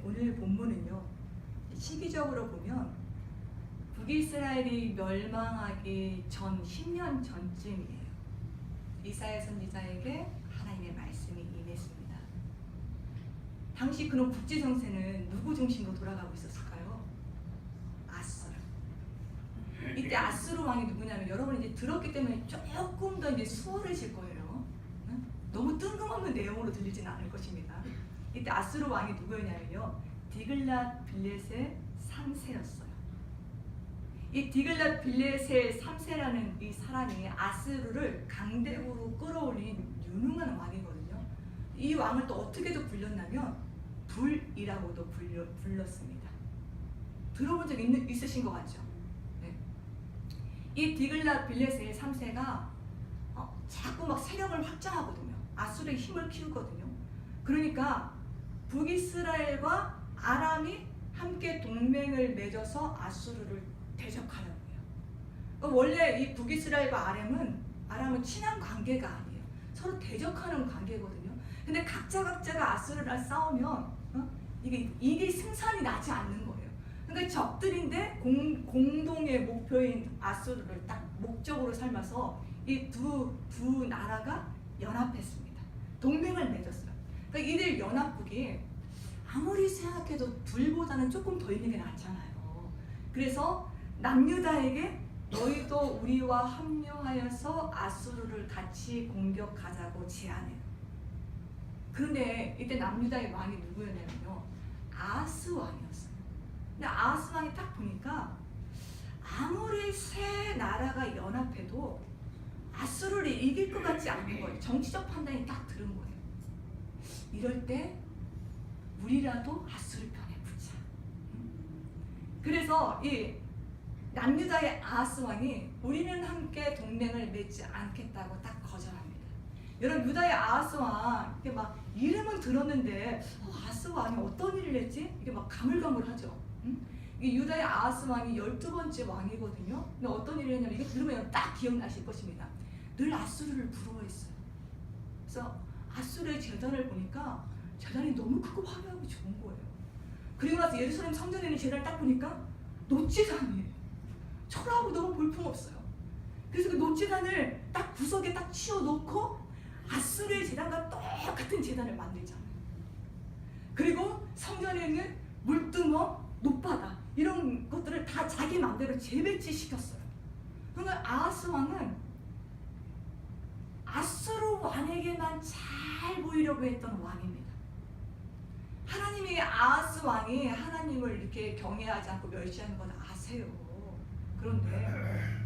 오늘 본문은요, 시기적으로 보면 북이스라엘이 멸망하기 전 10년 전쯤이에요. 이사야 선지자에게 하나님의 말씀이 임했습니다. 당시 그런 국제 정세는 누구 중심으로 돌아가고 있었을까요? 아수르. 이때 아수르 왕이 누구냐면, 여러분 이제 들었기 때문에 조금 더 이제 수월해질 거예요. 너무 뜬금없는 내용으로 들리지는 않을 것입니다. 이때 아수르 왕이 누구였냐면요, 디글랏 빌레셋 3세였어요. 이 디글랏 빌레셋 3세라는 이 사람이 아수르를 강대국으로 끌어올린 유능한 왕이거든요. 이 왕을 또 어떻게도 불렸냐면 불이라고도 불렀습니다. 들어본 적 있으신 것 같죠? 네. 이 디글랏 빌레셋 3세가 자꾸 막 세력을 확장하거든요. 아수르의 힘을 키우거든요. 그러니까 북이스라엘과 아람이 함께 동맹을 맺어서 아수르를 대적하는 거예요. 원래 이 북이스라엘과 아람은 친한 관계가 아니에요. 서로 대적하는 관계거든요. 근데 각자가 아수르랑 싸우면 이게 승산이 나지 않는 거예요. 그러니까 적들인데 공동의 목표인 아수르를 딱 목적으로 삼아서 이 두 나라가 연합했습니다. 동맹을 맺었어요. 그러니까 이들 연합국이 아무리 생각해도 둘보다는 조금 더 있는 게 낫잖아요. 그래서 남유다에게 너희도 우리와 합류하여서 아수르를 같이 공격하자고 제안해요. 그런데 이때 남유다의 왕이 누구였냐면요, 아하스 왕이었어요. 근데 아하스 왕이 딱 보니까 아무리 세 나라가 연합해도 아수르를 이길 것 같지 않은 거예요. 정치적 판단이 딱 들은 거예요. 이럴 때 우리라도 아수르 편에 붙자. 그래서 이 남유다의 아하스 왕이 우리는 함께 동맹을 맺지 않겠다고 딱 거절합니다. 여러분, 유다의 아하스 왕, 이게 막 이름은 들었는데 아하스 왕이 어떤 일을 했지? 이게 막 가물가물하죠. 이 유다의 아하스 왕이 12번째 왕이거든요. 근데 어떤 일을 했냐면, 이거 들으면 딱 기억나실 것입니다. 늘 아수르를 부러워했어요. 그래서 아수르의 제단을 보니까 제단이 너무 크고 화려하고 좋은 거예요. 그리고 나서 예루살렘 성전에 있는 제단을 딱 보니까 놋제단이에요. 초라하고 너무 볼품없어요. 그래서 그 놋제단을 딱 구석에 딱 치워놓고 아수르의 제단과 똑같은 제단을 만들잖아요. 그리고 성전에 있는 물두멍, 놋바다 이런 것들을 다 자기 마음대로 재배치시켰어요. 그러니까 아하스 왕은 아수르 왕에게만 잘 보이려고 했던 왕입니다. 하나님이 아하스 왕이 하나님을 이렇게 경외하지 않고 멸시하는 건 아세요. 그런데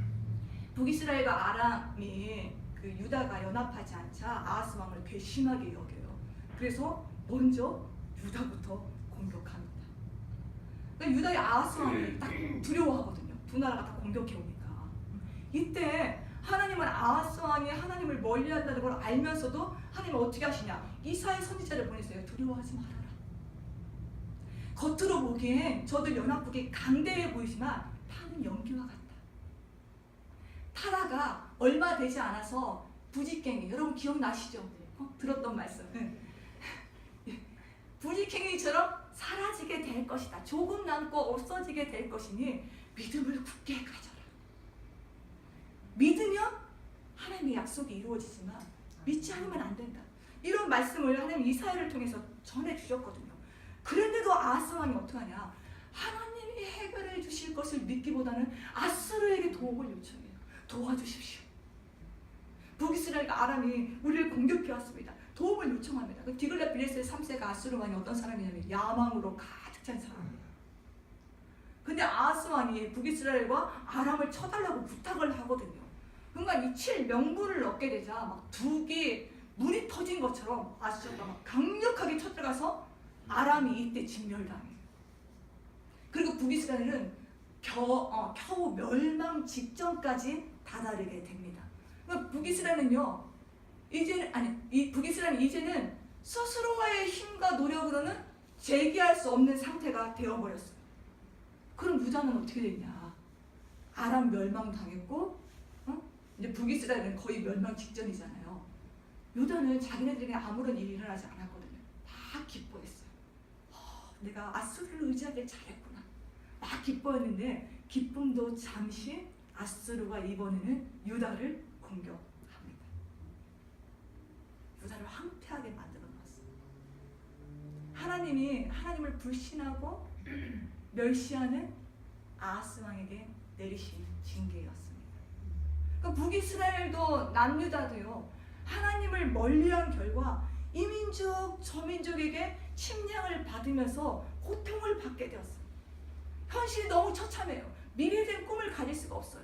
북이스라엘과 아람이 그 유다가 연합하지 않자 아하스 왕을 괘씸하게 여겨요. 그래서 먼저 유다부터 공격합니다. 그러니까 유다의 아하스 왕이 딱 두려워하거든요. 두 나라가 다 공격해 오니까. 이때 하나님은 아하스 왕이 하나님을 멀리한다는 걸 알면서도 하나님은 어떻게 하시냐? 이사야 선지자를 보내세요. 두려워하지 말아라. 겉으로 보기엔 저들 연합국이 강대해 보이지만 타는 연기와 같다. 타라가 얼마 되지 않아서 부지깽이, 여러분 기억나시죠? 들었던 말씀. 부지깽이처럼 사라지게 될 것이다. 조금 남고 없어지게 될 것이니 믿음을 굳게 가져라. 믿으면 하나님의 약속이 이루어지지만 믿지 않으면 안 된다. 이런 말씀을 하나님 이사야를 통해서 전해주셨거든요. 그런데도 아하스 왕이 어떡하냐? 하나님이 해결해 주실 것을 믿기보다는 아수르에게 도움을 요청해요. 도와주십시오. 북이스라엘과 아람이 우리를 공격해 왔습니다. 도움을 요청합니다. 그 디글랏 빌레셋 3세가 아수르 왕이 어떤 사람이냐면 야망으로 가득 찬 사람이에요. 근데 아하스 왕이 북이스라엘과 아람을 쳐달라고 부탁을 하거든요. 그러니까 이 7명분을 얻게 되자 막 두기 물이 터진 것처럼 아수르가 막 강력하게 쳐들어가서 아람이 이때 진멸당해요. 그리고 북이스라엘은 겨우 멸망 직전까지 다다르게 됩니다. 그러니까 북이스라엘은요, 북이스라엘은 이제는 스스로의 힘과 노력으로는 재기할 수 없는 상태가 되어버렸어요. 그럼 유다는 어떻게 됐냐? 아람 멸망당했고, 이제 북이스라엘은 거의 멸망 직전이잖아요. 유다는 자기네들에게 아무런 일이 일어나지 않았거든요. 다 기뻐했어요. 내가 아수르를 의지하길 잘했구나. 막 기뻐했는데 기쁨도 잠시 아수르가 이번에는 유다를 공격합니다. 유다를 황폐하게 만들어 놨어요. 하나님을 불신하고 멸시하는 아하스 왕에게 내리신 징계였습니다. 그러니까 북이스라엘도 남유다도요, 하나님을 멀리한 결과 이민족 저민족에게 침략을 받으면서 고통을 받게 되었어요. 현실이 너무 처참해요. 미래된 꿈을 가질 수가 없어요.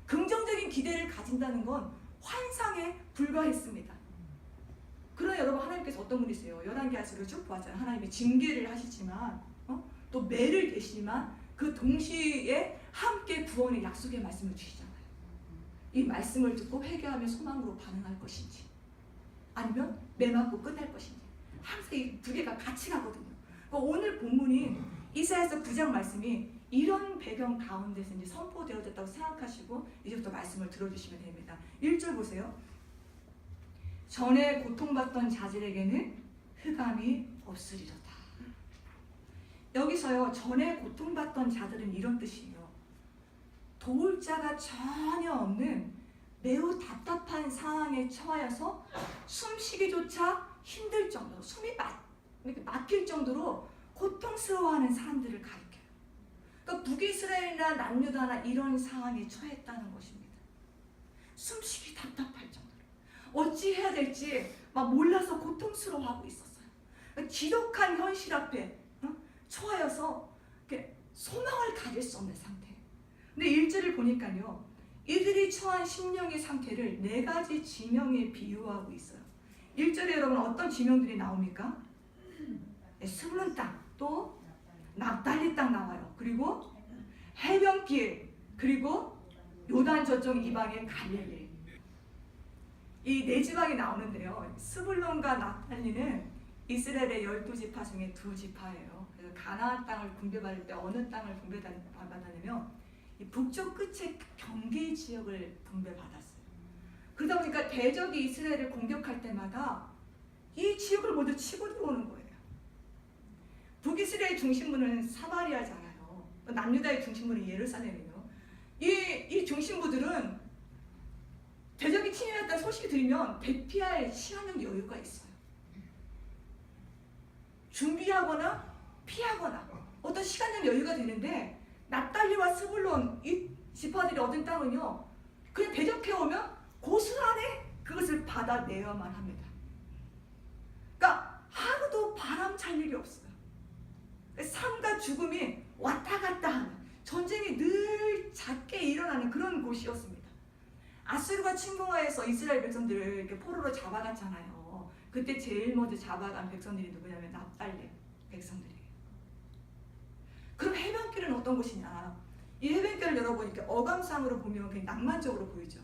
긍정적인 기대를 가진다는 건 환상에 불과했습니다. 그러나 여러분, 하나님께서 어떤 분이세요? 열왕기하시를 쭉 보았잖아요. 하나님이 징계를 하시지만 또 매를 대시지만 그 동시에 함께 구원의 약속의 말씀을 주시잖아요. 이 말씀을 듣고 회개하며 소망으로 반응할 것인지, 아니면 매 맞고 끝날 것인지, 항상 이 두 개가 같이 가거든요. 그러니까 오늘 본문인 이사야서 9장 말씀이 이런 배경 가운데서 이제 선포되어졌다고 생각하시고 이제부터 말씀을 들어주시면 됩니다. 1절 보세요. 전에 고통받던 자들에게는 흑암이 없으리로다. 여기서요, 전에 고통받던 자들은 이런 뜻이에요. 도울 자가 전혀 없는 매우 답답한 상황에 처하여서 숨쉬기조차 힘들 정도로, 숨이 막힐 정도로 고통스러워하는 사람들을 가리켜요. 그러니까 북이스라엘이나 남유다나 이런 상황에 처했다는 것입니다. 숨쉬기 답답할 정도로 어찌 해야 될지 막 몰라서 고통스러워하고 있었어요. 그러니까 지독한 현실 앞에 처하여서 소망을 가질 수 없는 상태. 근데 1절을 보니까요, 이들이 처한 심령의 상태를 4가지 지명에 비유하고 있어요. 1절에 여러분 어떤 지명들이 나옵니까? 스불론 땅, 또 납달리 땅 나와요. 그리고 해변길, 그리고 요단 저쪽 이방의 갈릴리. 이 4지방이 나오는데요, 스불론과 납달리는 이스라엘의 12지파 중에 2지파예요. 그래서 가나안 땅을 분배받을 때 어느 땅을 분배받았냐면 이 북쪽 끝에 경계 지역을 분배받았어요. 그러다 보니까 대적이 이스라엘을 공격할 때마다 이 지역을 모두 치고 들어오는 거예요. 북이스라엘 중심부는 사마리아잖아요. 남유다의 중심부는 예루살렘이에요. 이 중심부들은 대적이 침입했다는 소식이 들리면 대피할 시간은 여유가 있어요. 준비하거나 피하거나 어떤 시간적 여유가 되는데, 납달리와 스불론 이 지파들이 얻은 땅은요, 그냥 대적해오면 고스란히 그것을 받아내야만 합니다. 그러니까 하루도 바람 잘 일이 없어요. 삶과 죽음이 왔다 갔다 하는, 전쟁이 늘 잦게 일어나는 그런 곳이었습니다. 아수르가 침공하여서 이스라엘 백성들을 이렇게 포로로 잡아갔잖아요. 그때 제일 먼저 잡아간 백성들이 누구냐면 납달리 백성들이에요. 그럼 해변길은 어떤 곳이냐? 이 해변길을 여러분 이렇게 어감상으로 보면 그냥 낭만적으로 보이죠.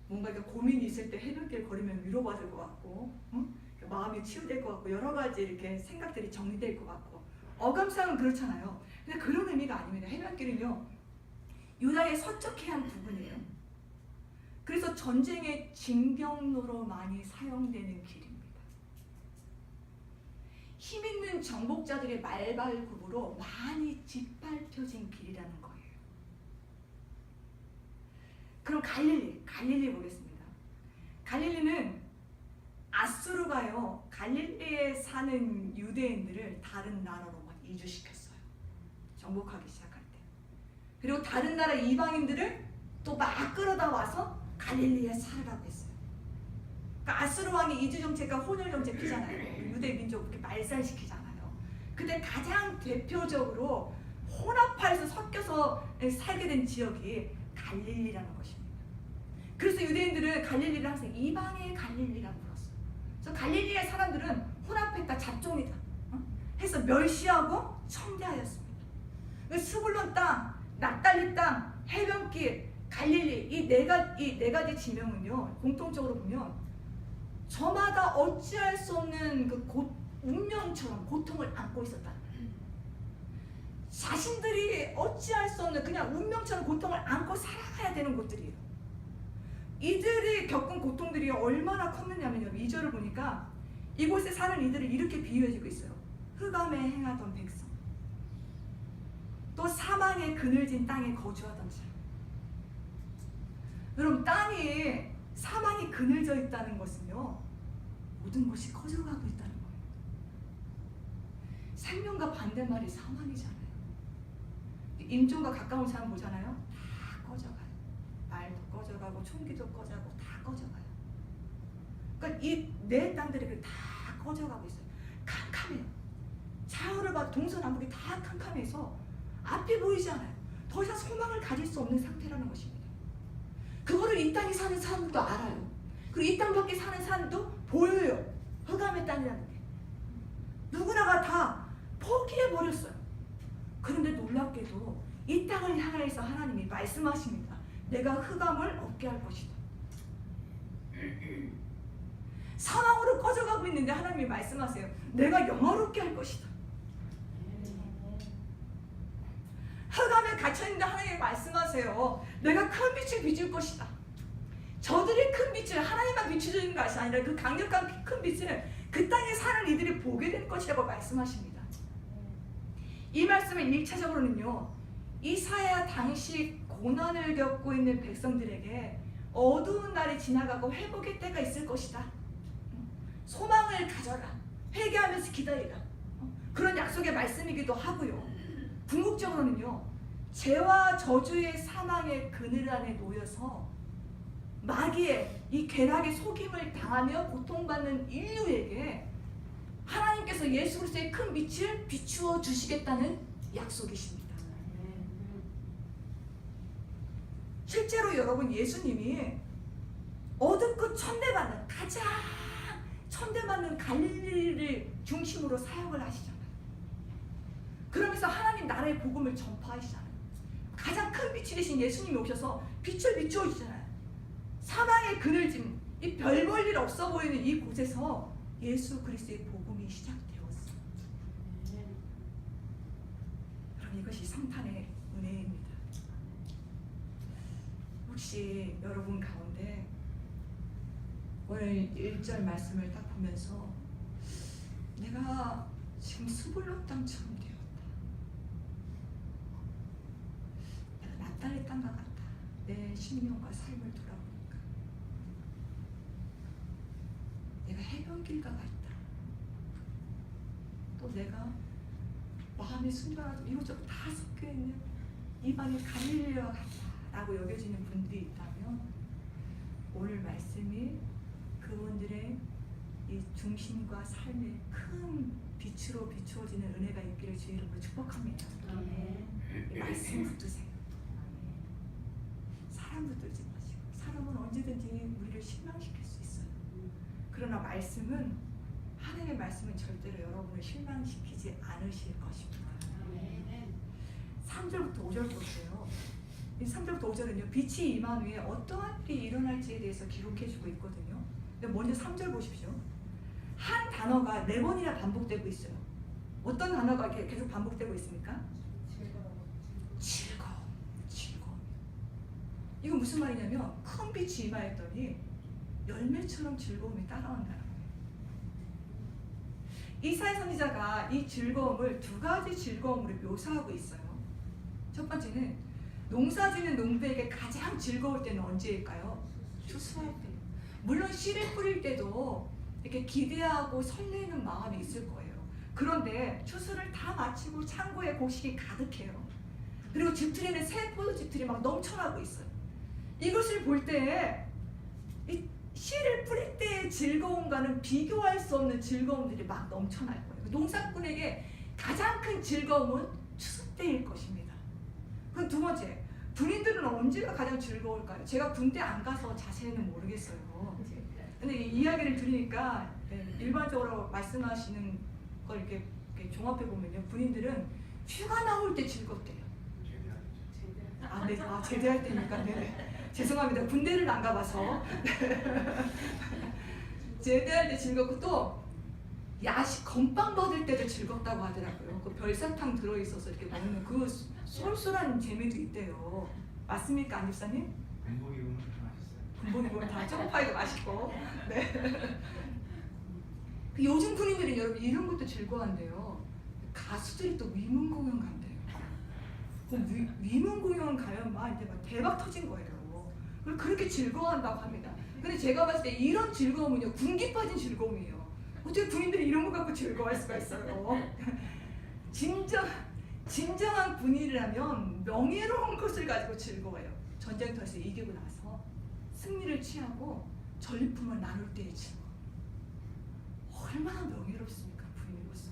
뭔가 이렇게 고민이 있을 때 해변길 걸으면 위로받을 것 같고, 마음이 치유될 것 같고, 여러 가지 이렇게 생각들이 정리될 것 같고, 어감상은 그렇잖아요. 근데 그런 의미가 아닙니다. 해변길은요, 유다의 서쪽해안 부분이에요. 그래서 전쟁의 징병로로 많이 사용되는 길입니다. 힘있는 정복자들의 말발굽으로 많이 짓밟혀진 길이라는 거예요. 그럼 갈릴리 보겠습니다. 갈릴리는 아수르가요, 갈릴리에 사는 유대인들을 다른 나라로 막 이주시켰어요. 정복하기 시작할 때. 그리고 다른 나라 이방인들을 또 막 끌어다 와서 갈릴리에 살으라고 했어요. 그러니까 아수르 왕이 이주 정책과 혼혈 정책 피잖아요. 유대 민족 이렇게 말살시키잖아요. 근데 가장 대표적으로 혼합해서 섞여서 살게 된 지역이 갈릴리라는 것입니다. 그래서 유대인들은 갈릴리를 항상 이방의 갈릴리라고 불렀어요. 그래서 갈릴리의 사람들은 혼합했다, 잡종이다 해서 멸시하고 청대하였습니다. 스불론 땅, 납달리 땅, 해변길, 갈릴리 이 네 가지 지명은요, 공통적으로 보면 저마다 어찌할 수 없는 그 운명처럼 고통을 안고 있었다. 자신들이 어찌할 수 없는 그냥 운명처럼 고통을 안고 살아가야 되는 곳들이에요. 이들이 겪은 고통들이 얼마나 컸느냐면요, 2절을 보니까 이곳에 사는 이들을 이렇게 비유해주고 있어요. 흑암에 행하던 백성, 또 사망의 그늘진 땅에 거주하던 자. 여러분, 땅이 사망이 그늘져 있다는 것은요, 모든 것이 꺼져가고 있다는 거예요. 생명과 반대말이 사망이잖아요. 임종과 가까운 사람 보잖아요. 다 꺼져가요. 말도 꺼져가고 총기도 꺼져가고 다 꺼져가요. 그러니까 이 내 땅들이 다 꺼져가고 있어요. 캄캄해요. 좌우를 봐도 동서남북이 다 캄캄해서 앞이 보이지 않아요. 더 이상 소망을 가질 수 없는 상태라는 것입니다. 그거를 이 땅에 사는 사람도 알아요. 그리고 이 땅 밖에 사는 사람도 보여요. 흑암의 땅이라는 게. 누구나가 다 포기해버렸어요. 그런데 놀랍게도 이 땅을 향해서 하나님이 말씀하십니다. 내가 흑암을 없게 할 것이다. 사망으로 꺼져가고 있는데 하나님이 말씀하세요. 내가 영화롭게 할 것이다. 흑암에 갇혀있는데 하나님이 말씀하세요. 내가 큰 빛을 비출 것이다. 저들이 큰 빛을 하나님만 비추는 것이 아니라 그 강력한 큰 빛을 그 땅에 사는 이들이 보게 될 것이라고 말씀하십니다. 이 말씀은 1차적으로는요, 이사야 당시 고난을 겪고 있는 백성들에게 어두운 날이 지나가고 회복의 때가 있을 것이다. 소망을 가져라. 회개하면서 기다리라. 그런 약속의 말씀이기도 하고요. 궁극적으로는요, 죄와 저주의 사망의 그늘 안에 놓여서 마귀의 이 괴락의 속임을 당하며 고통받는 인류에게 하나님께서 예수 그리스도의 큰 빛을 비추어 주시겠다는 약속이십니다. 실제로 여러분, 예수님이 어둡고 천대받는, 가장 천대받는 갈릴리를 중심으로 사역을 하시잖아요. 그러면서 하나님 나라의 복음을 전파하시잖아요. 가장 큰 빛이 되신 예수님이 오셔서 빛을 비추어 주잖아요. 사망의 그늘짐, 이 별 볼 일 없어 보이는 이 곳에서 예수 그리스도의 복음이 시작되었어요. 그럼 이것이 성탄의 은혜입니다. 혹시 여러분 가운데 오늘 1절 말씀을 딱 보면서 내가 지금 스불론 땅처럼 되었다. 내가 납달의 땅과 같다. 내 심령과 삶을 돌아보니까 내가 해변길과 같다. 또 내가 마음의 순간하고 이것저것 다 섞여있는 이방의 갈릴리와 같다 라고 여겨지는 분들이 있다면 오늘 말씀이 그분들의 이 중심과 삶의 큰 빛으로 비추어지는 은혜가 있기를 주의 이름으로 축복합니다. 이 말씀 붙드세요. 사람 붙들지 마시고. 사람은 언제든지 우리를 실망시킬 수 있어요. 그러나 말씀은, 하나님의 말씀은 절대로 여러분을 실망시키지 않으실 것입니다. 3절부터 5절 보세요. 이 3절부터 5절은요, 빛이 임한 후에 어떠한 일이 일어날지에 대해서 기록해주고 있거든요. 근데 먼저 3절 보십시오. 한 단어가 4번이나 반복되고 있어요. 어떤 단어가 이렇게 계속 반복되고 있습니까? 즐거움. 즐거움. 이건 무슨 말이냐면 큰 빛이 임하였더니 열매처럼 즐거움이 따라온다는 거예요. 이사야 선지자가 이 즐거움을 2가지 즐거움으로 묘사하고 있어요. 첫 번째는 농사짓는 농부에게 가장 즐거울 때는 언제일까요? 추수할 때. 물론 씨를 뿌릴 때도 이렇게 기대하고 설레는 마음이 있을 거예요. 그런데 추수를 다 마치고 창고에 곡식이 가득해요. 그리고 집틀에는 새 포도즙들이 막 넘쳐나고 있어요. 이것을 볼 때 이 씨를 뿌릴 때의 즐거움과는 비교할 수 없는 즐거움들이 막 넘쳐날 거예요. 농사꾼에게 가장 큰 즐거움은 추수 때일 것입니다. 그럼 2번째, 군인들은 언제가 가장 즐거울까요? 제가 군대 안 가서 자세히는 모르겠어요. 근데 이 이야기를 들으니까 일반적으로 말씀하시는 걸 이렇게 종합해 보면요, 군인들은 휴가 나올 때 즐겁대요. 아, 네, 아, 제대할 때니까. 네, 죄송합니다. 군대를 안 가봐서. 제대할 때 즐겁고, 또 야식 건빵 받을 때도 즐겁다고 하더라고요. 그 별사탕 들어있어서 이렇게 먹는 그 쏠쏠한 재미도 있대요. 맞습니까, 안 집사님? 군복 입으면 다 맛있어요. 군복 입으면 다 점파이도 맛있고. 네. 요즘 군인들은 여러분 이런 것도 즐거워한대요. 가수들이 또 위문 공연 간대요. 위문 공연 가면 막 이제 막 대박 터진 거예요. 그걸 그렇게 즐거워한다고 합니다. 근데 제가 봤을 때 이런 즐거움은요, 군기 빠진 즐거움이에요. 어떻게 군인들이 이런 거 갖고 즐거워할 수가 있어요? 진정한 군인이라면 명예로운 것을 가지고 즐거워요. 전쟁터에서 이기고 나서 승리를 취하고 전리품을 나눌 때의 즐거움. 얼마나 명예롭습니까, 군인으로서.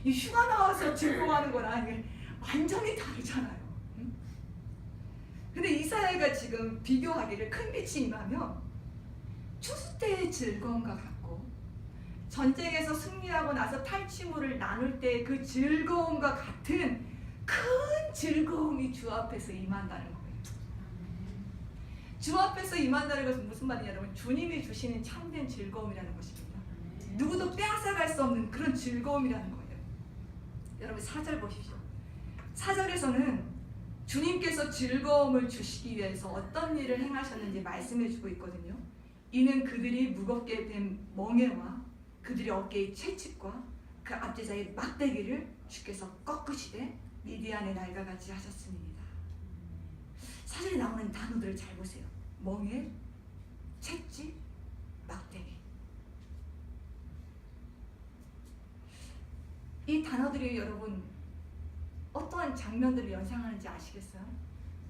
이 휴가 나와서 즐거워하는 거랑 이게 완전히 다르잖아요. 응? 근데 이사야가 지금 비교하기를 큰 빛이 임하면 추수 때의 즐거움과 같고, 전쟁에서 승리하고 나서 탈취물을 나눌 때 그 즐거움과 같은 큰 즐거움이 주 앞에서 임한다는 거예요. 주 앞에서 임한다는 것은 무슨 말이냐, 여러분? 주님이 주시는 참된 즐거움이라는 것입니다. 누구도 빼앗아갈 수 없는 그런 즐거움이라는 거예요. 여러분 4절 보십시오. 4절에서는 주님께서 즐거움을 주시기 위해서 어떤 일을 행하셨는지 말씀해주고 있거든요. 이는 그들이 무겁게 된 멍에와 그들의 어깨의 채찍과 그 앞제자의 막대기를 주께서 꺾으시되 미디안의 날과 같이 하셨습니다. 4절에 나오는 단어들을 잘 보세요. 멍에, 채찍, 막대기. 이 단어들이 여러분 어떠한 장면들을 연상하는지 아시겠어요?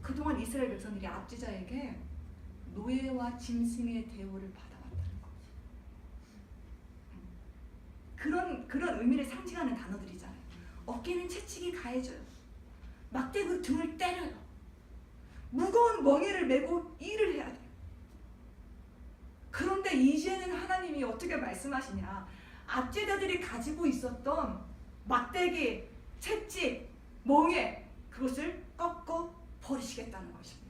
그동안 이스라엘 백성들이 압제자에게 노예와 짐승의 대우를 받아왔다는 거죠. 그런 의미를 상징하는 단어들이잖아요. 어깨는 채찍이 가해져요. 막대기로 등을 때려요. 무거운 멍에를 메고 일을 해야 돼요. 그런데 이제는 하나님이 어떻게 말씀하시냐? 압제자들이 가지고 있었던 막대기, 채찍, 멍에, 그것을 꺾어 버리시겠다는 것입니다.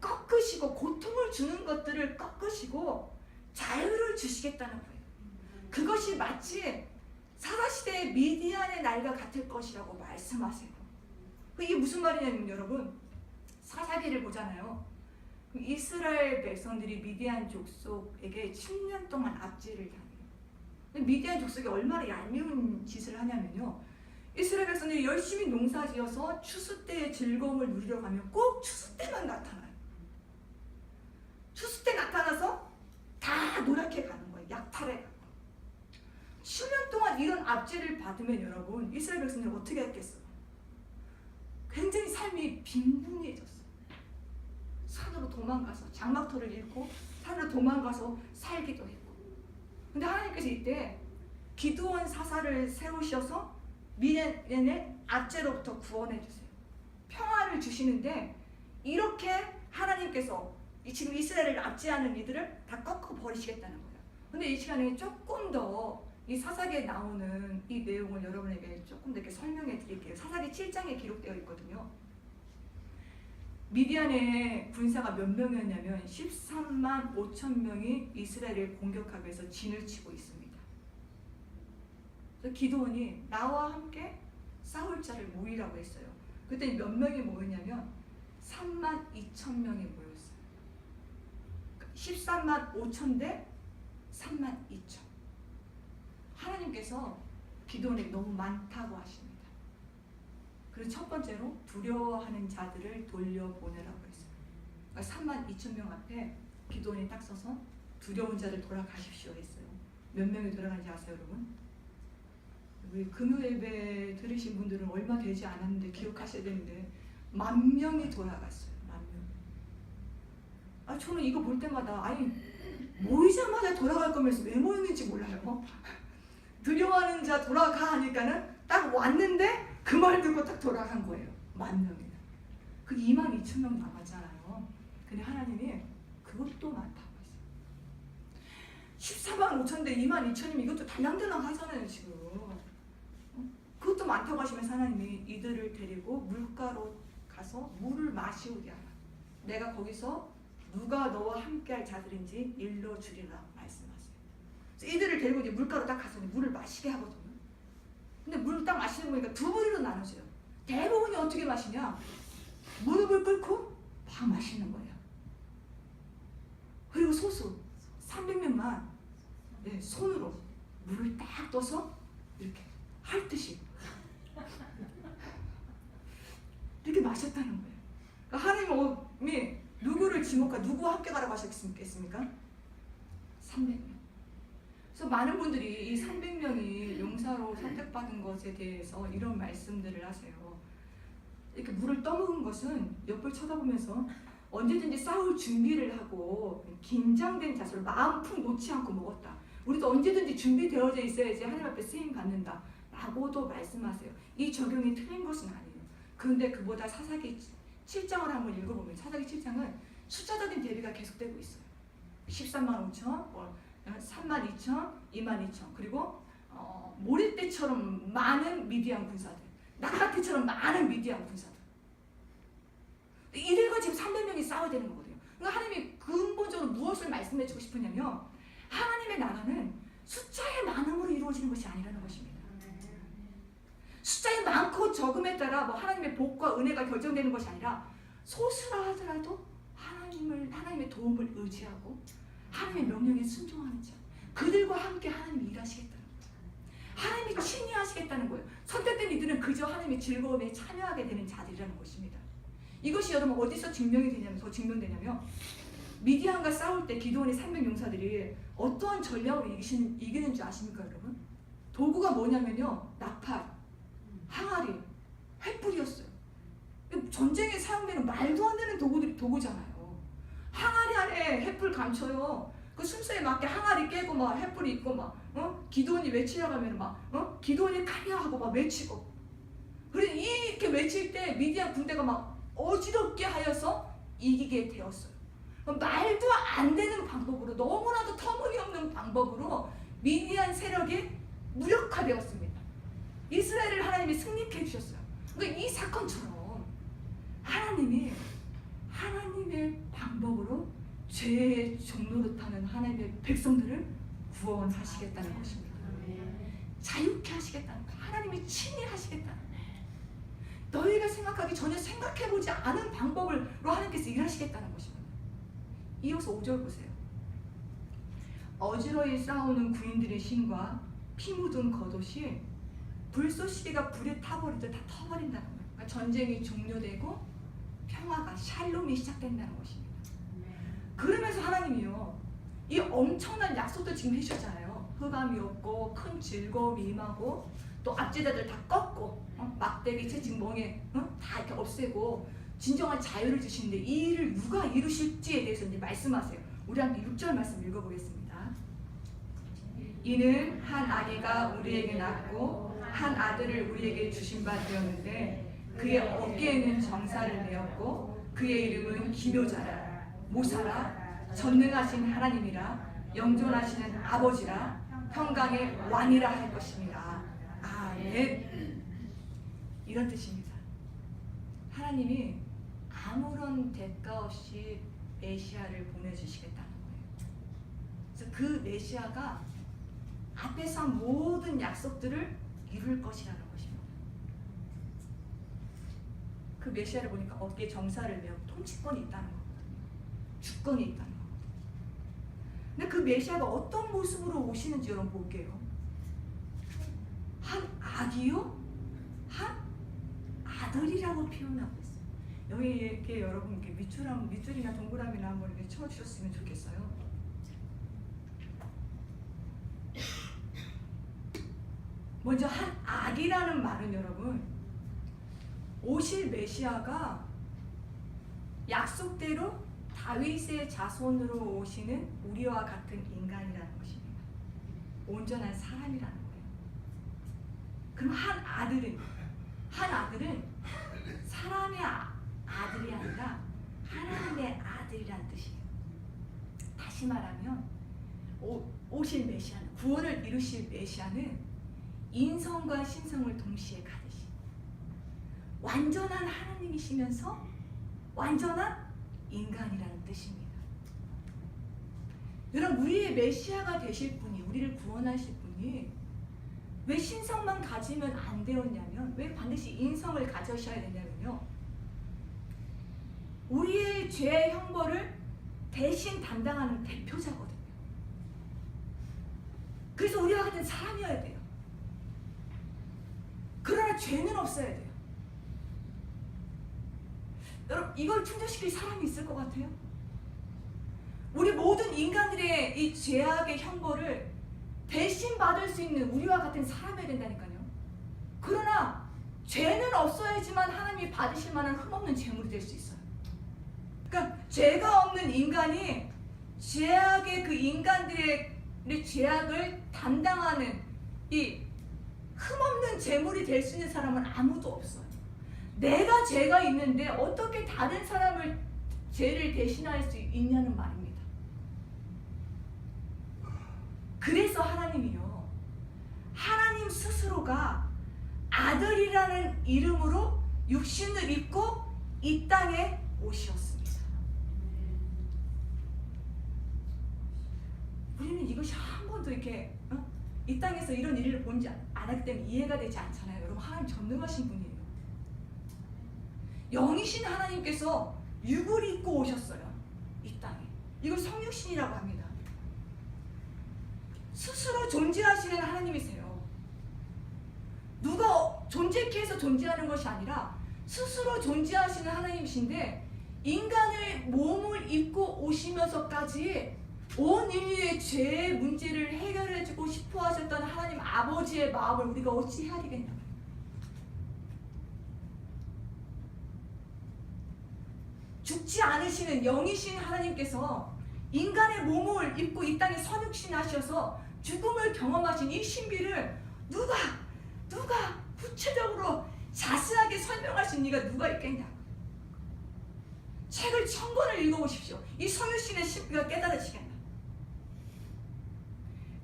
꺾으시고 고통을 주는 것들을 꺾으시고 자유를 주시겠다는 거예요. 그것이 마치 사사시대의 미디안의 날과 같을 것이라고 말씀하세요. 이게 무슨 말이냐면 여러분, 사사기를 보잖아요. 이스라엘 백성들이 미디안 족속에게 7년 동안 압제를 당해요. 미디안 족속이 얼마나 얄미운 짓을 하냐면요, 이스라엘 백성들이 열심히 농사지어서 추수 때의 즐거움을 누리려고 하면 꼭 추수 때만 나타나요. 추수 때 나타나서 다 노랗게 가는 거예요. 약탈해 가고. 7년 동안 이런 압제를 받으면 여러분, 이스라엘 백성들이 어떻게 했겠어요? 굉장히 삶이 빈궁해졌어요. 산으로 도망가서 장막터를 잃고 산으로 도망가서 살기도 했고. 근데 하나님께서 이때 기드온 사사를 세우셔서 미디안의 압제로부터 구원해 주세요. 평화를 주시는데, 이렇게 하나님께서 지금 이스라엘을 압제하는 이들을 다 꺾어 버리시겠다는 거예요. 근데 이 시간에 조금 더 이 사사기에 나오는 이 내용을 여러분에게 조금 더 이렇게 설명해 드릴게요. 사사기 7장에 기록되어 있거든요. 미디안의 군사가 몇 명이었냐면 13만 5천 명이 이스라엘을 공격하기 위해서 진을 치고 있습니다. 그래서 기드온이 나와 함께 싸울 자를 모이라고 했어요. 그때 몇 명이 모였냐면 3만 2천 명이 모였어요. 13만 5천 대 3만 2천. 하나님께서 기드온에게 너무 많다고 하십니다. 그래서 첫 번째로 두려워하는 자들을 돌려보내라고 했어요. 그러니까 3만 2천 명 앞에 기드온이 딱 서서 두려운 자를 돌아가십시오 했어요. 몇 명이 돌아가는지 아세요, 여러분? 우리 금요 예배 들으신 분들은 얼마 되지 않았는데 기억하셔야 되는데 10,000명이 돌아갔어요. 10,000명. 저는 이거 볼 때마다 모이자마자 돌아갈 거면서 왜 모였는지 몰라요. 두려워하는 자 돌아가 하니까는 딱 왔는데 그 말 듣고 딱 돌아간 거예요. 10,000명이나. 그 22,000명 남았잖아요. 근데 하나님이 그것도 많다고 했어요. 14만 5천 대 22,000이면 이것도 달랑달랑 하잖아요, 지금. 그것도 많다고 하시면서 하나님이 이들을 데리고 물가로 가서 물을 마시우게 하라. 내가 거기서 누가 너와 함께할 자들인지 일러주리라 말씀하세요. 그래서 이들을 데리고 이제 물가로 딱 가서 물을 마시게 하거든요. 근데 물을 딱 마시는 거니까 두 부류로 나눠져요. 대부분이 어떻게 마시냐? 무릎을 꿇고 막 마시는 거예요. 그리고 소수 300명만 손으로 물을 딱 떠서 이렇게 핥듯이 나셨다는 거예요. 그러니까 하나님이 누구를 지목하 누구와 함께 가라고 하셨겠습니까? 300명. 그래서 많은 분들이 이 300명이 용사로 선택받은 것에 대해서 이런 말씀들을 하세요. 이렇게 물을 떠먹은 것은 옆을 쳐다보면서 언제든지 싸울 준비를 하고 긴장된 자세로 마음 푹 놓지 않고 먹었다. 우리도 언제든지 준비되어져 있어야지 하나님 앞에 쓰임 받는다 라고도 말씀하세요. 이 적용이 틀린 것은 아니에요. 그런데 그보다 사사기 7장을 한번 읽어보면 사사기 7장은 숫자적인 대비가 계속되고 있어요. 13만 5천, 3만 2천, 2만 2천, 그리고 모리떼처럼 많은 미디안 군사들, 나가테처럼 많은 미디안 군사들. 이들과 지금 300명이 싸워야 되는 거거든요. 그러니까 하나님이 근본적으로 무엇을 말씀해주고 싶으냐면 하나님의 나라는 숫자의 많음으로 이루어지는 것이 아니라는 것입니다. 숫자의 많고 적음에 따라 뭐 하나님의 복과 은혜가 결정되는 것이 아니라 소수라 하더라도 하나님의 도움을 의지하고 하나님의 명령에 순종하는 자, 그들과 함께 하나님이 일하시겠다는 거예요. 하나님이 친히 하시겠다는 거예요. 선택된 이들은 그저 하나님의 즐거움에 참여하게 되는 자들이라는 것입니다. 이것이 여러분 어디서 더 증명되냐면 미디안과 싸울 때 기드온의 300 용사들이 어떠한 전략으로 이기는 줄 아십니까 여러분? 도구가 뭐냐면요, 나팔, 항아리, 횃불이었어요. 전쟁에 사용되는 말도 안 되는 도구잖아요. 항아리 안에 횃불 감춰요. 그 순서에 맞게 항아리 깨고 막 횃불이 있고 막 기드온이 외치려고 하면 막 기드온이 가냐 하고 막 외치고, 그래서 이렇게 외칠 때 미디안 군대가 막 어지럽게 하여서 이기게 되었어요. 말도 안 되는 방법으로, 너무나도 터무니없는 방법으로 미디안 세력이 무력화되었습니다. 이스라엘을 하나님이 승리케 해주셨어요. 그러니까 이 사건처럼 하나님이 하나님의 방법으로 죄의 종노릇하는 하나님의 백성들을 구원하시겠다는 것입니다. 자유케 하시겠다는 거예요. 하나님이 친히 하시겠다는 거예요. 너희가 생각하기 전에 생각해보지 않은 방법으로 하나님께서 일하시겠다는 것입니다. 이어서 5절 보세요. 어지러이 싸우는 구인들의 신과 피 묻은 겉옷이 불쏘시개가 불에 타버리듯 다 터버린다는 거예요. 그러니까 전쟁이 종료되고 평화가 샬롬이 시작된다는 것입니다. 그러면서 하나님이요, 이 엄청난 약속도 지금 해주셨잖아요. 흑암이 없고 큰 즐거움이 임하고 또 압제자들 다 꺾고 막대기 채찍 멍에 다 이렇게 없애고 진정한 자유를 주시는데 이 일을 누가 이루실지에 대해서 이제 말씀하세요. 우리 함께 6절 말씀 읽어보겠습니다. 이는 한 아기가 우리에게 낳고 한 아들을 우리에게 주신 바 되었는데 그의 어깨에는 정사를 내었고 그의 이름은 기묘자라, 모사라, 전능하신 하나님이라, 영존하시는 아버지라, 평강의 왕이라 할 것입니다. 아멘. 이런 뜻입니다. 하나님이 아무런 대가 없이 메시아를 보내주시겠다는 거예요. 그래서 그 메시아가 앞에서 한 모든 약속들을 이룰 것이라는 것입니다. 그 메시아를 보니까 어깨에 정사를 메고 통치권이 있다는 거거든요. 주권이 있다는 거거든요. 근데 그 메시아가 어떤 모습으로 오시는지 여러분 볼게요. 한 아기요? 한 아들이라고 표현하고 있어요. 여기 이렇게 여러분 이렇게 밑줄이나 동그라미나 한번 이렇게 쳐주셨으면 좋겠어요. 먼저 한 아기라는 말은 여러분, 오실 메시아가 약속대로 다윗의 자손으로 오시는 우리와 같은 인간이라는 것입니다. 온전한 사람이라는 거예요. 그럼 한 아들은 사람의 아들이 아니라 하나님의 아들이라는 뜻이에요. 다시 말하면 오실 메시아는, 구원을 이루실 메시아는 인성과 신성을 동시에 가지신 완전한 하나님이시면서 완전한 인간이라는 뜻입니다. 여러분, 우리의 메시아가 되실 분이, 우리를 구원하실 분이 왜 신성만 가지면 안 되었냐면, 왜 반드시 인성을 가져셔야 되냐면요, 우리의 죄의 형벌을 대신 담당하는 대표자거든요. 그래서 우리와 같은 사람이어야 돼요. 그러나 죄는 없어야 돼요. 여러분 이걸 충족시킬 사람이 있을 것 같아요? 우리 모든 인간들의 이 죄악의 형벌을 대신 받을 수 있는 우리와 같은 사람이 된다니까요. 그러나 죄는 없어야지만 하나님이 받으실 만한 흠없는 재물이 될 수 있어요. 그러니까 죄가 없는 인간이 죄악의 그 인간들의 죄악을 담당하는 이 흠없는 재물이 될 수 있는 사람은 아무도 없어요. 내가 죄가 있는데 어떻게 다른 사람을 죄를 대신할 수 있냐는 말입니다. 그래서 하나님이요, 하나님 스스로가 아들이라는 이름으로 육신을 입고 이 땅에 오셨습니다. 우리는 이것이 한 번도 이렇게 이 땅에서 이런 일을 본지 않았기 때문에 이해가 되지 않잖아요. 여러분, 하나님 전능하신 분이에요. 영이신 하나님께서 육을 입고 오셨어요. 이 땅에. 이걸 성육신이라고 합니다. 스스로 존재하시는 하나님이세요. 누가 존재케 해서 존재하는 것이 아니라 스스로 존재하시는 하나님이신데, 인간의 몸을 입고 오시면서까지 온 인류의 죄의 문제를 해결해주고 싶어 하셨던 하나님 아버지의 마음을 우리가 어찌 헤아리겠냐고요. 죽지 않으시는 영이신 하나님께서 인간의 몸을 입고 이 땅에 선육신하셔서 죽음을 경험하신 이 신비를 누가 구체적으로 자세하게 설명할 수 있는 이가 누가 있겠냐. 책을 1000권을 읽어보십시오. 이 성육신의 신비가 깨달아지겠나.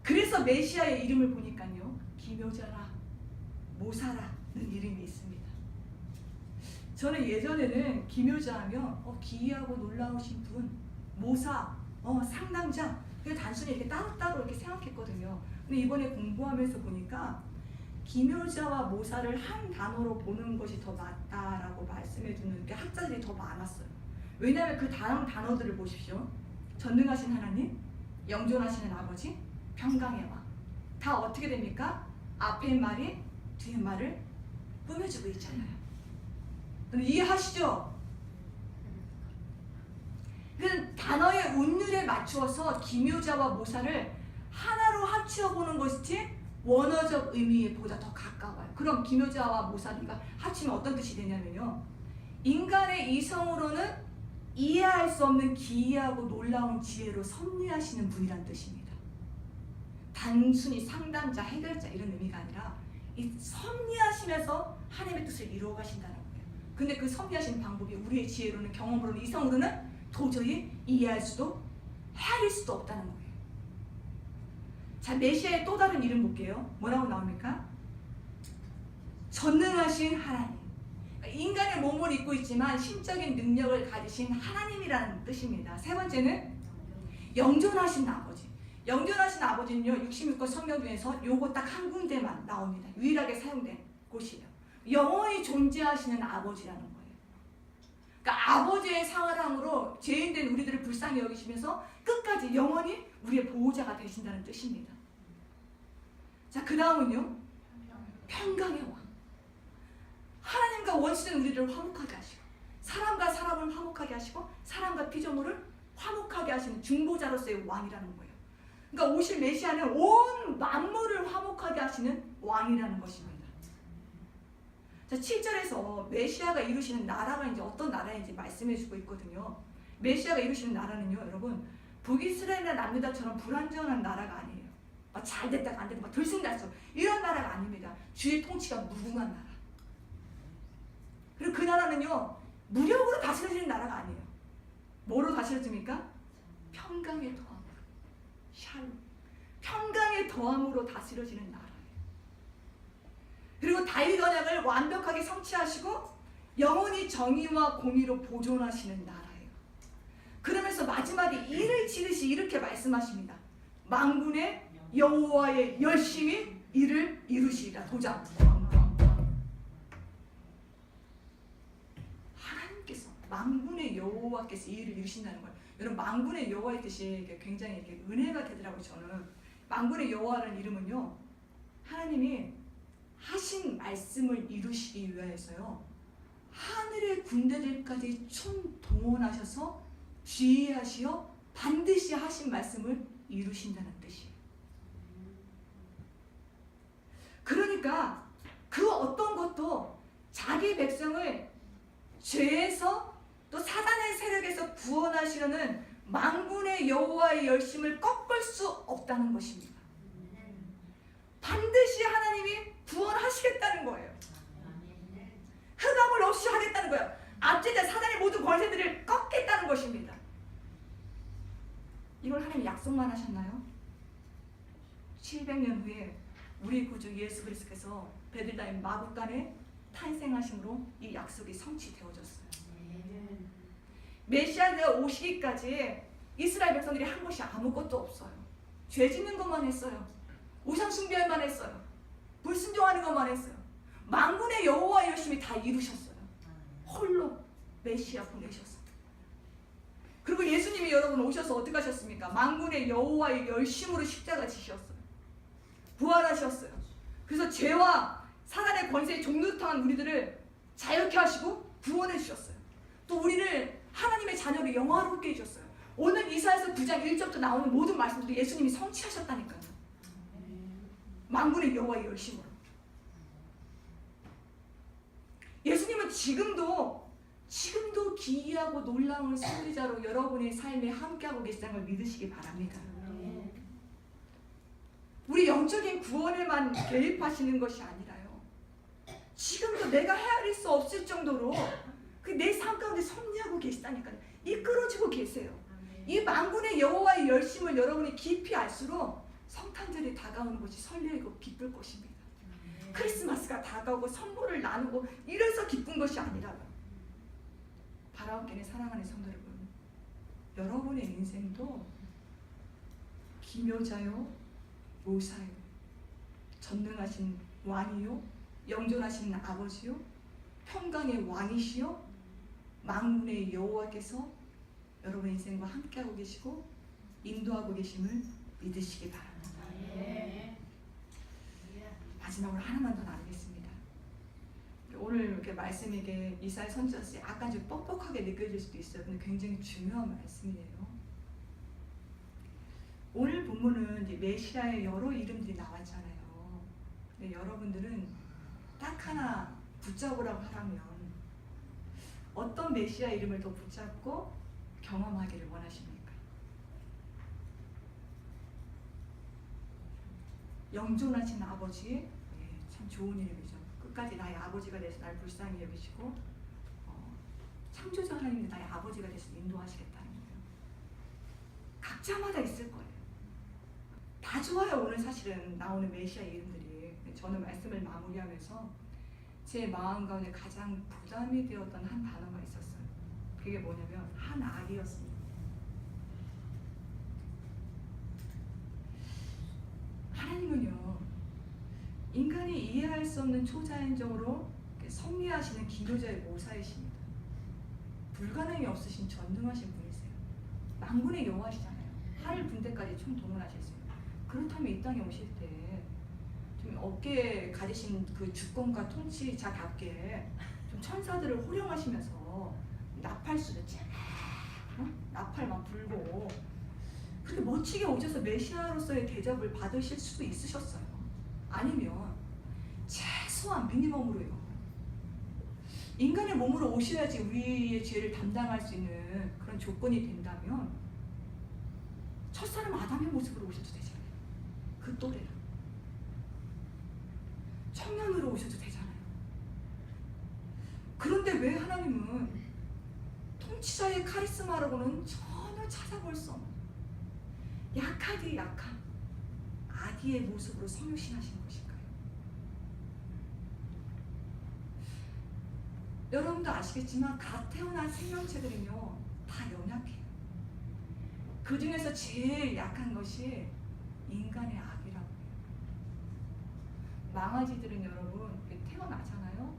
그래서 메시아의 이름을 보니까요, 기묘자라, 모사라는 이름이 있습니다. 저는 예전에는 기묘자 하면 기이하고 놀라우신 분, 모사, 상담자, 그냥 단순히 이렇게 따로따로 이렇게 생각했거든요. 근데 이번에 공부하면서 보니까 기묘자와 모사를 한 단어로 보는 것이 더 맞다라고 말씀해 주는 게 학자들이 더 많았어요. 왜냐하면 그 다음 단어들을 보십시오. 전능하신 하나님, 영존하시는 아버지, 평강의 왕. 다 어떻게 됩니까? 앞에 말이 뒤에 말을 꾸며주고 있잖아요. 이해하시죠? 그 단어의 운율에 맞추어서 기묘자와 모사를 하나로 합치어 보는 것이 원어적 의미보다 더 가까워요. 그럼 기묘자와 모사가 합치면 어떤 뜻이 되냐면요, 인간의 이성으로는 이해할 수 없는 기이하고 놀라운 지혜로 섭리하시는 분이란 뜻입니다. 단순히 상담자, 해결자 이런 의미가 아니라 이 섭리하시면서 하나님의 뜻을 이루어 가신다는 거예요. 근데 그 섭리하시는 방법이 우리의 지혜로는, 경험으로는, 이성으로는 도저히 이해할 수도 헤아릴 수도 없다는 거예요. 자, 메시아의 또 다른 이름 볼게요. 뭐라고 나옵니까? 전능하신 하나님. 인간의 몸을 입고 있지만 신적인 능력을 가지신 하나님이라는 뜻입니다. 세 번째는 영존하신 아버지. 영존하신 아버지는요, 66권 성경 중에서 요거 딱 한 군데만 나옵니다. 유일하게 사용된 곳이에요. 영원히 존재하시는 아버지라는 거예요. 그러니까 아버지의 사랑으로 죄인된 우리들을 불쌍히 여기시면서 끝까지 영원히 우리의 보호자가 되신다는 뜻입니다. 자, 그 다음은요, 평강의 왕. 하나님과 원수된 우리를 화목하게 하시고, 사람과 사람을 화목하게 하시고, 사람과 피조물을 화목하게 하시는 중보자로서의 왕이라는 거예요. 그러니까 오실 메시아는 온 만물을 화목하게 하시는 왕이라는 것입니다. 자, 7절에서 메시아가 이루시는 나라가 이제 어떤 나라인지 말씀해주고 있거든요. 메시아가 이루시는 나라는요, 여러분, 북이스라엘이나 남유다처럼 불완전한 나라가 아니에요. 잘 됐다가 안 됐다가 들쑥날쑥 이런 나라가 아닙니다. 주의 통치가 무궁한 나라. 그리고 그 나라는요, 무력으로 다스려지는 나라가 아니에요. 뭐로 다스려집니까? 평강의 더함으로. 샬롬. 평강의 더함으로 다스려지는 나라예요. 그리고 다윗 언약을 완벽하게 성취하시고 영원히 정의와 공의로 보존하시는 나라예요. 그러면서 마지막에 이를 지르시 이렇게 말씀하십니다. 만군의 여호와의 열심히 이를 이루시리라. 도장. 하나님께서, 만군의 여호와께서 이 일을 이루신다는 거예요. 여러분, 만군의 여호와의 뜻이 굉장히 이렇게 은혜가 되더라고요. 저는 만군의 여호와라는 이름은요, 하나님이 하신 말씀을 이루시기 위하여서요, 하늘의 군대들까지 총동원하셔서 주의하시어 반드시 하신 말씀을 이루신다는 뜻이에요. 그러니까 그 어떤 것도 자기 백성을 죄에서 또 사단의 세력에서 구원하시려는 만군의 여호와의 열심을 꺾을 수 없다는 것입니다. 반드시 하나님이 구원하시겠다는 거예요. 흑암을 없이 하겠다는 거예요. 압제자 사단의 모든 권세들을 꺾겠다는 것입니다. 이걸 하나님 약속만 하셨나요? 700년 후에 우리 구주 예수 그리스도께서 베들레헴 마구간에 탄생하심으로 이 약속이 성취되어졌어요. 메시아가 오시기까지 이스라엘 백성들이 한 것이 아무것도 없어요. 죄 짓는 것만 했어요. 우상 숭배만 했어요. 불순종하는 것만 했어요. 만군의 여호와의 열심히 다 이루셨어요. 홀로 메시아 보내셨어요. 그리고 예수님이 여러분 오셔서 어떻게 하셨습니까? 만군의 여호와의 열심으로 십자가 지셨어요. 부활하셨어요. 그래서 죄와 사단의 권세에 종노릇한 우리들을 자유케 하시고 구원해 주셨어요. 또 우리를 하나님의 자녀로 영화롭게 해주셨어요. 오늘 이사야서 9장 1절부터 나오는 모든 말씀들이 예수님이 성취하셨다니까요. 만군의 여호와의 열심으로. 예수님은 지금도 기이하고 놀라운 승리자로 여러분의 삶에 함께하고 계시다는 걸 믿으시기 바랍니다. 우리 영적인 구원에만 개입하시는 것이 아니라요. 지금도 내가 헤아릴 수 없을 정도로 내 삶 가운데 섭리하고 계시다니까요. 이끌어주고 계세요. 이 만군의 여호와의 열심을 여러분이 깊이 알수록 성탄절이 다가오는 것이 설레고 기쁠 것입니다. 크리스마스가 다가오고 선물을 나누고 이래서 기쁜 것이 아니라요. 바라옵게는 사랑하는 성도 여러분, 여러분의 인생도 기묘자요, 모사요, 전능하신 왕이요, 영존하신 아버지요, 평강의 왕이시요, 만군의 여호와께서 여러분의 인생과 함께하고 계시고 인도하고 계심을 믿으시기 바랍니다. 마지막으로 하나만 더 나누겠습니다. 오늘 이렇게 말씀이 이사야 선지자서 약간 좀 뻑뻑하게 느껴질 수도 있어요. 근데 굉장히 중요한 말씀이에요. 오늘 본문은 이제 메시아의 여러 이름들이 나왔잖아요. 근데 여러분들은 딱 하나 붙잡으라고 하라면 어떤 메시아 이름을 더 붙잡고 경험하기를 원하십니까? 영존하신 아버지, 참 좋은 이름이죠. 끝까지 나의 아버지가 되서 날 불쌍히 여기시고 창조자 하나님이 나의 아버지가 되서 인도하시겠다는 거예요. 각자마다 있을 거예요. 다 좋아요. 오늘 사실은 나오는 메시아 이름들이. 저는 말씀을 마무리하면서 제 마음 가운데 가장 부담이 되었던 한 단어가 있었어요. 그게 뭐냐면 한 악이었습니다. 하나님은요, 인간이 이해할 수 없는 초자연적으로 섭리하시는 기묘자의 모사이십니다. 불가능이 없으신 전능하신 분이세요. 만군의 여호와시잖아요. 하늘 군대까지 총동원하셨어요. 그렇다면 이 땅에 오실 때 좀 어깨에 가지신 그 주권과 통치자답게 좀 천사들을 호령하시면서 나팔수를 쫙, 나팔 막 불고 그렇게 멋지게 오셔서 메시아로서의 대접을 받으실 수도 있으셨어요. 아니면 최소한 미니멈으로요. 인간의 몸으로 오셔야지 우리의 죄를 담당할 수 있는 그런 조건이 된다면 첫사람 아담의 모습으로 오셔도 되잖아요. 그 또래로. 청년으로 오셔도 되잖아요. 그런데 왜 하나님은 통치자의 카리스마라고는 전혀 찾아볼 수 없는 약하디 약한 아기의 모습으로 성육신하신 것일까요? 여러분도 아시겠지만 갓 태어난 생명체들은요 다 연약해요. 그 중에서 제일 약한 것이 인간의 악이라고 해요. 망아지들은 여러분 태어나잖아요.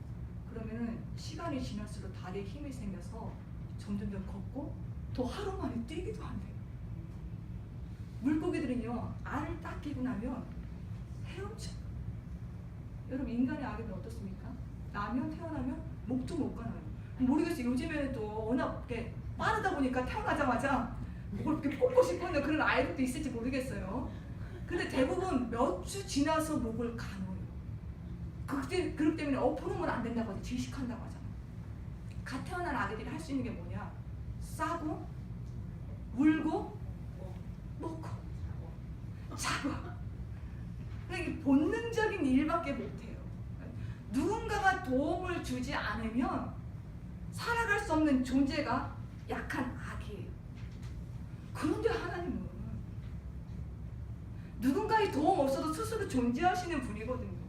그러면은 시간이 지날수록 다리에 힘이 생겨서 점점 더 걷고 또 하루 만에 뛰기도 한대요. 물고기들은요 알을 딱 끼고 나면 헤엄쳐요. 여러분 인간의 아기는 어떻습니까? 태어나면 목도 못 가나요. 모르겠어요. 요즘에는 또 워낙 이렇게 빠르다 보니까 태어나자마자 목을 이렇게 꽂고 싶은 그런 아이들도 있을지 모르겠어요. 근데 대부분 몇 주 지나서 목을 가눠요. 그렇기 때문에 엎어놓으면 안 된다고 하죠. 질식한다고 하잖아요. 갓 태어난 아기들이 할 수 있는 게 뭐냐? 싸고 울고 먹고 자고. 그러니까 본능적인 일밖에 못해요. 누군가가 도움을 주지 않으면 살아갈 수 없는 존재가 약한 아기예요. 그런데 하나님은 누군가의 도움 없어도 스스로 존재하시는 분이거든요.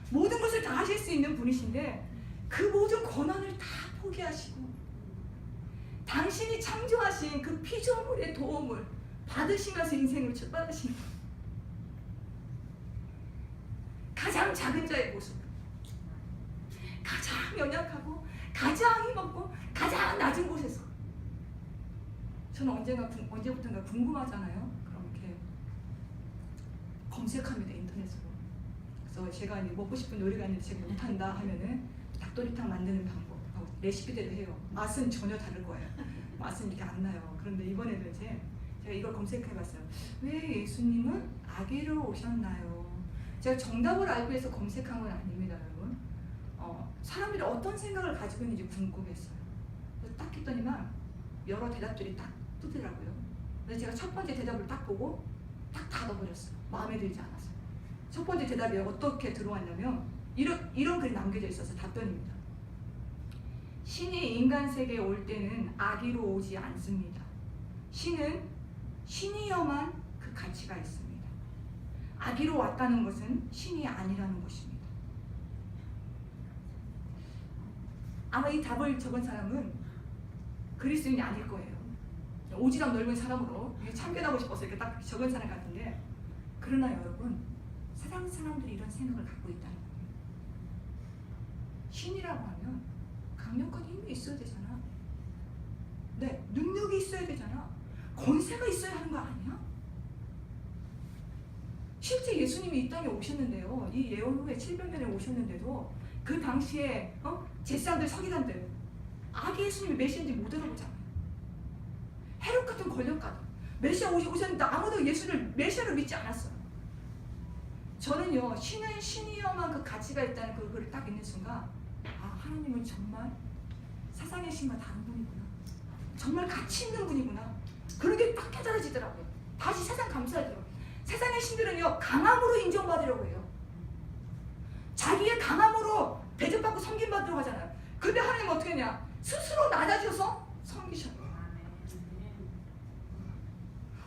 모든 것을 다 하실 수 있는 분이신데 그 모든 권한을 다 포기하시고 당신이 창조하신 그 피조물의 도움을 받으시면서 인생을 출발하신 거예요. 가장 작은 자의 모습, 가장 연약하고 가장 힘없고 가장 낮은 곳에서. 저는 언제부턴가 궁금하잖아요. 그럼 이렇게 검색합니다, 인터넷으로. 그래서 제가 먹고 싶은 요리가 있는데 제가 못한다 하면은 닭도리탕 만드는 방법, 레시피대로 해요. 맛은 전혀 다를 거예요. 맛은 이렇게 안 나요. 그런데 이번에도 제가 이걸 검색해봤어요. 왜 예수님은 아기로 오셨나요? 제가 정답을 알기 위해서 검색한 건 아닙니다, 여러분. 사람들이 어떤 생각을 가지고 있는지 궁금했어요. 그래서 딱 했더니만 여러 대답들이 딱 뜨더라고요. 그래서 제가 첫 번째 대답을 딱 보고 딱 닫아버렸어요. 마음에 들지 않아서. 첫 번째 대답이 어떻게 들어왔냐면 이런 글이 남겨져 있어서 답변입니다. 신이 인간 세계에 올 때는 아기로 오지 않습니다. 신은 신이여만 그 가치가 있습니다. 아기로 왔다는 것은 신이 아니라는 것입니다. 아마 이 답을 적은 사람은 그리스도인이 아닐 거예요. 오지랖 넓은 사람으로 참견하고 싶어서 이렇게 딱 적은 사람 같은데, 그러나 여러분, 세상 사람들이 이런 생각을 갖고 있다는 거예요. 신이라고 하면 강력한 힘이 있어야 되잖아. 네, 능력이 있어야 되잖아. 권세가 있어야 하는 거 아니야? 실제 예수님이 이 땅에 오셨는데요. 이 예언 후에 700년에 오셨는데도 그 당시에 제사장들, 서기관들 아기 예수님이 메시아인지 못 알아보잖아요. 헤롯 같은 권력가들 메시아 오셨는데 아무도 예수를 메시아로 믿지 않았어요. 저는요, 신은 신이어만 그 가치가 있다는 그 글을 딱 읽는 순간, 하나님은 정말 세상의 신과 다른 분이구나. 정말 가치 있는 분이구나. 그런 게 딱 깨달아지더라고요. 다시 세상 감사하더라고요. 세상의 신들은요, 강함으로 인정받으려고 해요. 자기의 강함으로 대접받고 섬김받으려고 하잖아요. 근데 하나님은 어떻게 했냐? 스스로 낮아져서 섬기셔요.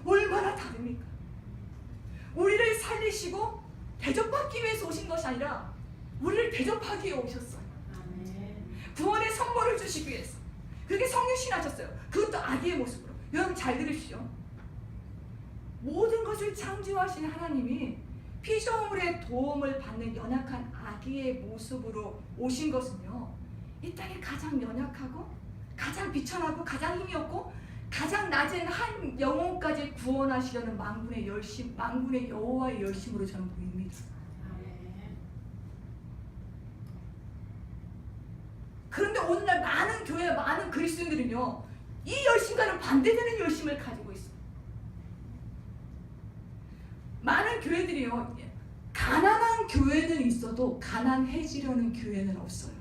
얼마나 다릅니까? 우리를 살리시고 대접받기 위해서 오신 것이 아니라 우리를 대접하기 위해 오셨어요. 구원의 선물을 주시기 위해서. 그렇게 성육신하셨어요. 그것도 아기의 모습으로. 여러분 잘 들으시죠. 모든 것을 창조하신 하나님이 피조물의 도움을 받는 연약한 아기의 모습으로 오신 것은요, 이 땅에 가장 연약하고 가장 비천하고 가장 힘이 없고 가장 낮은 한 영혼까지 구원하시려는 만군의 열심, 만군의 여호와의 열심으로 저는 보입니다. 그런데 오늘날 많은 교회, 많은 그리스도인들은요, 이 열심과는 반대되는 열심을 가지고 있어요. 많은 교회들이요, 가난한 교회는 있어도 가난해지려는 교회는 없어요.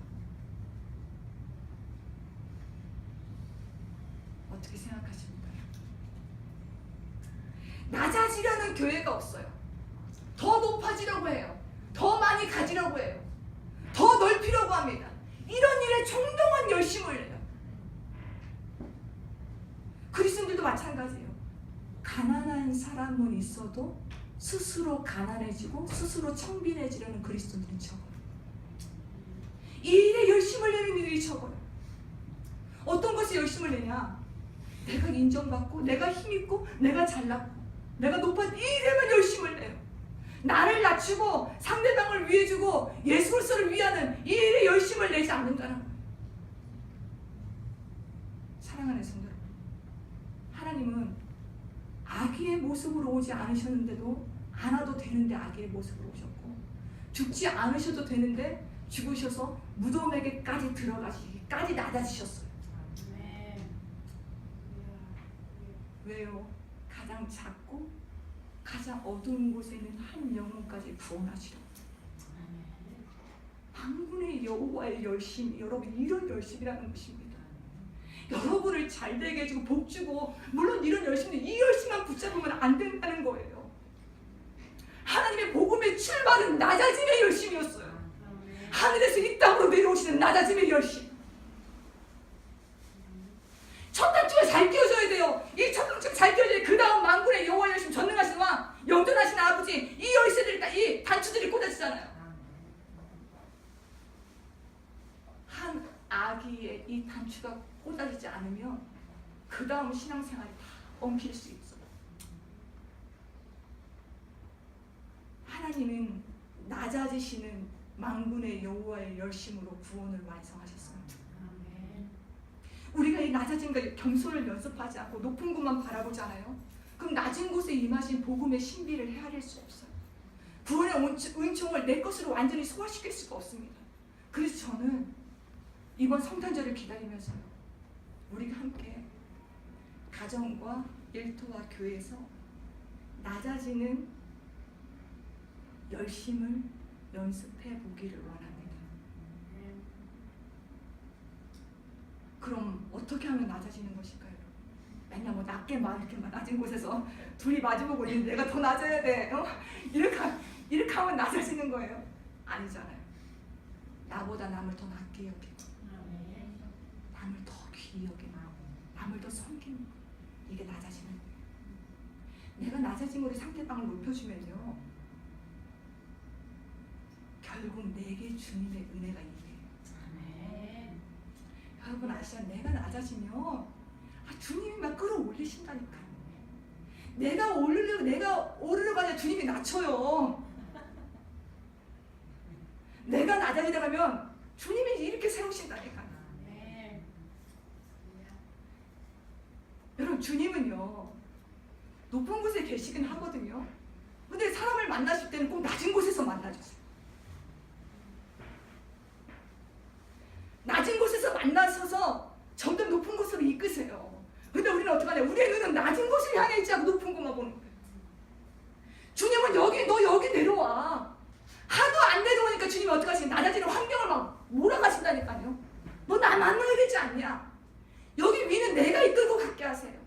어떻게 생각하십니까? 낮아지려는 교회가 없어요. 더 높아지려고 해요. 더 많이 가지려고 해요. 더 넓히려고 합니다. 이런 일에 총동원 열심을 내요. 그리스도인들도 마찬가지예요. 가난한 사람은 있어도 스스로 가난해지고 스스로 청빈해지려는 그리스도인들은 적어요. 이 일에 열심을 내는 이들이 적어요. 어떤 것에 열심을 내냐? 내가 인정받고 내가 힘있고 내가 잘났고 내가 높아진 이 일에만 열심을 내요. 나를 낮추고 상대방을 위해주고 예수 그리스도를 위하는 이 일에 열심을 내지 않는다는 거예요. 사랑하는 성도 여러분, 하나님은 아기의 모습으로 오지 않으셨는데도 안 와도 되는데 아기의 모습으로 오셨고, 죽지 않으셔도 되는데 죽으셔서 무덤에게까지 들어가시기까지 낮아지셨어요. 왜요? 가장 작고 가장 어두운 곳에 있는 한 영혼까지 구원하시려고. 만군의 여호와의 열심, 여러분 이런 열심이라는 것입니다. 여러분을 잘되게 해주고 복주고, 물론 이런 열심도 이 열심만 붙잡으면 안 된다는 거예요. 하나님의 복음의 출발은 낮아짐의 열심이었어요. 하늘에서 이 땅으로 내려오시는 낮아짐의 열심. 첫 단추가 잘 끼워져야 돼요. 이 첫 단추가 잘 끼워져야 그 다음 만군의 여호와의 열심, 전능하신 왕, 영존하신 아버지, 이 열쇠들이, 이 단추들이 꽂아지잖아요. 한 아기의 이 단추가 꽂아지지 않으면 그 다음 신앙생활이 다 엉킬 수 있어요. 하나님은 낮아지시는 만군의 여호와의 열심으로 구원을 완성하셨어요. 우리가 이 낮아짐과 겸손을 연습하지 않고 높은 곳만 바라보잖아요. 그럼 낮은 곳에 임하신 복음의 신비를 헤아릴 수 없어요. 구원의 은총을 내 것으로 완전히 소화시킬 수가 없습니다. 그래서 저는 이번 성탄절을 기다리면서요, 우리가 함께 가정과 일터와 교회에서 낮아지는 열심을 연습해 보기를 원합니다. 그럼 어떻게 하면 낮아지는 것일까요? 맨날 뭐 낮게 이렇게 낮은 곳에서 둘이 마주보고 있는데 내가 더 낮아야 돼, 이렇게 하면 낮아지는 거예요? 아니잖아요. 나보다 남을 더 낮게 여기고, 남을 더 귀히 여기고, 남을 더 섬기는 거, 이게 낮아지는 거예요. 내가 낮아짐으로 상대방을 높여주면요, 결국 내게 주님의 은혜가 임해요. 여러분 아시죠? 내가 낮아지면 주님이 막 끌어올리신다니까요. 내가 오르려고 하냐, 주님이 낮춰요. 내가 낮아지다 가면 주님이 이렇게 세우신다니까요. 여러분 주님은요, 높은 곳에 계시긴 하거든요. 근데 사람을 만나실 때는 꼭 낮은 곳에서 만나주세요. 낮은 곳에서 만나셔서 점점 높은 곳으로 이끄세요. 근데 우리는 어떻게 하냐? 우리의 눈은 낮은 곳을 향해 있지 않고 높은 곳만 보는 거예요. 주님은 너 여기 내려와. 하도 안 내려오니까 주님이 어떻게 하시냐? 낮아지는 환경을 막 몰아가신다니까요. 너 나 만나야 되지 않냐? 여기 위는 내가 이끌고 갖게 하세요.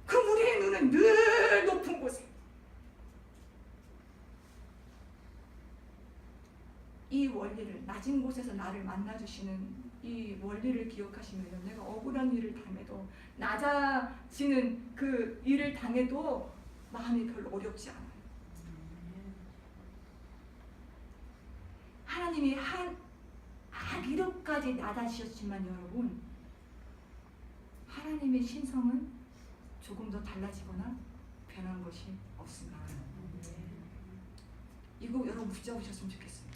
그럼 우리의 눈은 늘 높은 곳에. 이 원리를, 낮은 곳에서 나를 만나주시는 이 원리를 기억하시면 내가 억울한 일을 당해도, 낮아지는 그 일을 당해도 마음이 별로 어렵지 않아요. 하나님이 한 아기로까지 낮아지셨지만 여러분, 하나님의 신성은 조금 더 달라지거나 변한 것이 없습니다. 이거 여러분 붙잡으셨으면 좋겠어요.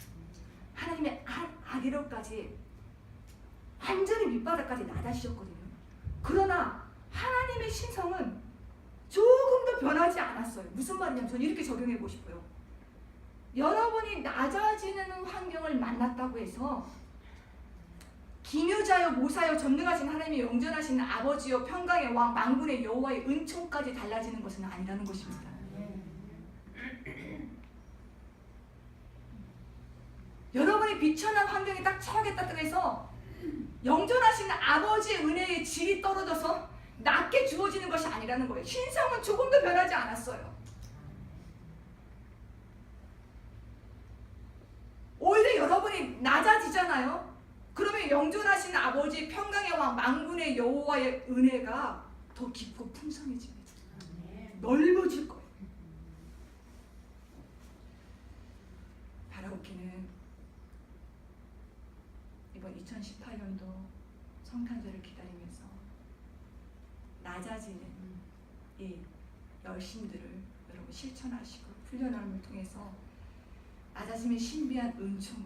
하나님의 한 아기로까지 완전히 밑바닥까지 낮아지셨거든요. 그러나 하나님의 신성은 조금도 변하지 않았어요. 무슨 말이냐면 저는 이렇게 적용해 보고 싶어요. 여러분이 낮아지는 환경을 만났다고 해서 기묘자여 모사여 전능하신 하나님이 영존하신 아버지여 평강의 왕 만군의 여호와의 은총까지 달라지는 것은 아니라는 것입니다. 여러분이 비천한 환경에 딱 처하겠다고 해서 영존하신 아버지의 은혜의 질이 떨어져서 낮게 주어지는 것이 아니라는 거예요. 신성은 조금도 변하지 않았어요. 오히려 여러분이 낮아지잖아요. 그러면 영존하신 아버지 평강의 왕 만군의 여호와의 은혜가 더 깊고 풍성해집니다. 넓어질 거예요. 바라옵기는 이번 2018년도 성탄절을 기다리면서 낮아지는 이 열심들을 여러분 실천하시고 훈련함을 통해서 낮아짐의 신비한 은총을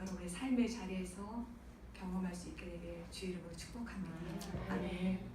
여러분의 삶의 자리에서 경험할 수 있게 되길 주의 이름으로 축복합니다. 아멘.